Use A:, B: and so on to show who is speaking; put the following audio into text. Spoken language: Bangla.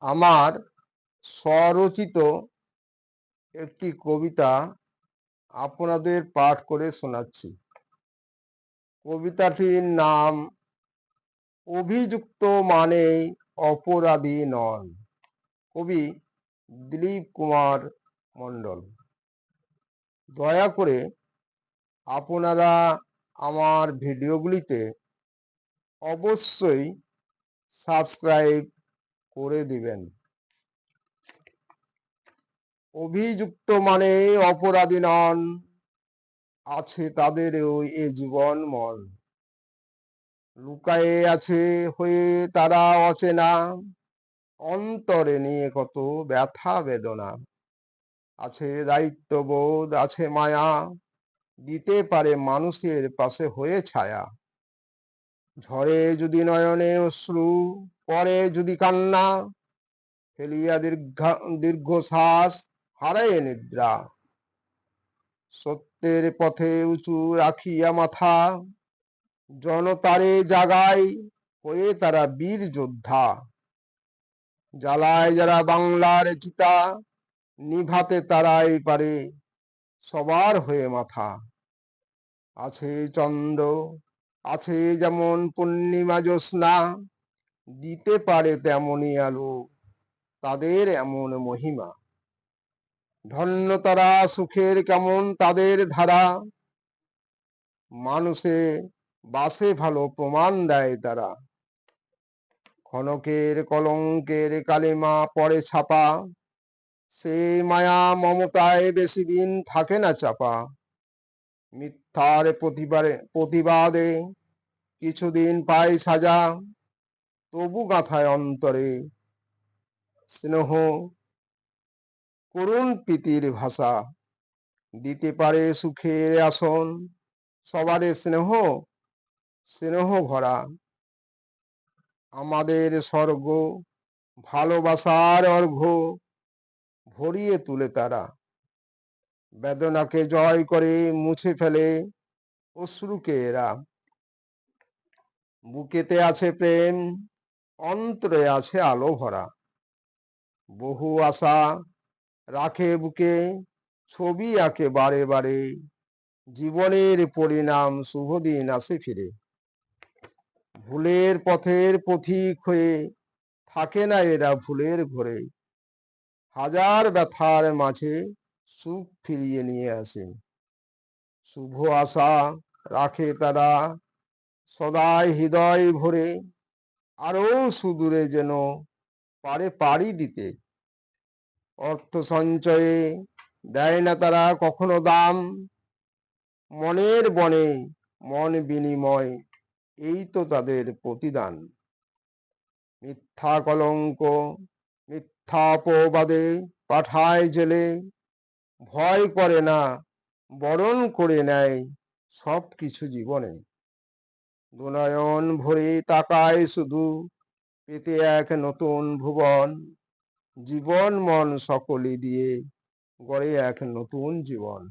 A: আমার স্বরচিত একটি কবিতা আপনাদের পাঠ করে শোনাচ্ছি। কবিতাটির নাম অভিযুক্ত মানেই অপরাধী নন। কবি দিলীপ কুমার মণ্ডল। দয়া করে আপনারা আমার ভিডিওগুলিতে অবশ্যই সাবস্ক্রাইব করে দিবেন। অভিযুক্ত মানে অপরাধী নন, আছে তাদেরও এ জীবন মন। লুকায়ে আছে হয়ে তারা অচেনা, অন্তরে নিয়ে কত ব্যথা বেদনা। আছে দায়িত্ববোধ, আছে মায়া, দিতে পারে মানুষের পাশে হয়ে ছায়া। ঝরে যদি নয়নে অশ্রু, পরে যদি কান্না, ফেলিয়া দীর্ঘশ্বাস, হারায় নিদ্রা। সত্যের পথে উঁচু রাখিয়া মাথা, জনতারে জাগায় হয়ে তারা বীর যোদ্ধা। জ্বালায় যারা বাংলার চিতা, নিভাতে তারাই পারে সবার হয়ে মাথা। আছে চন্দ্র, আছে যেমন পূর্ণিমা জ্যোৎস্না, দিতে পারে তেমনই আলো, তাদের এমন মহিমা। ধন্য তারা, সুখের কেমন তাদের ধারা, মানুষে বাসে ভালো প্রমাণ দেয় তারা। ক্ষণকের কলঙ্কের কালিমা পড়ে ছাপা, সে মায়া মমতায় বেশি দিন থাকে না চাপা। মিথ্যার প্রতিবাদে কিছুদিন পায় সাজা, তবু গাঁথায় অন্তরে স্নেহ করুণ প্রীতির ভাষা। দিতে পারে সুখের আসন, সবারে স্নেহ স্নেহ ভরা। আমাদের স্বর্গ ভালোবাসার অর্ঘ্য ভরিয়ে তুলে তারা। বেদনাকে জয় করে মুছে ফেলে অশ্রুকে এরা। বুকেতে আছে প্রেম, অন্তরে আছে আলো ভরা। বহু আশা রাখে বুকে, ছবি আঁকে বারে বারে। জীবনের পরিণাম শুভ দিন আসে ফিরে। ভুলের পথের পথিক হয়ে থাকে না এরা ভুলের ঘরে। হাজার ব্যথার মাঝে সুখ ফিরিয়ে নিয়ে আসে। শুভ আশা রাখে তারা সদাই হৃদয় ভরে, আরো সুদূরে যেন পারে পাড়ি দিতে। অর্থ সঞ্চয়ে দেয় না তারা কখনো দাম, মনের বনে মন বিনিময়, এই তো তাদের প্রতিদান। মিথ্যা কলঙ্ক, মিথ্যা অপবাদে পাঠায় জেলে, ভয় করে না, বরণ করে নেয় সব কিছু জীবনে। দুনয়ন ভরে তাকায় শুধু, পেতে এক নতুন ভুবন। জীবন মন সকলে দিয়ে গড়ে এক নতুন জীবন।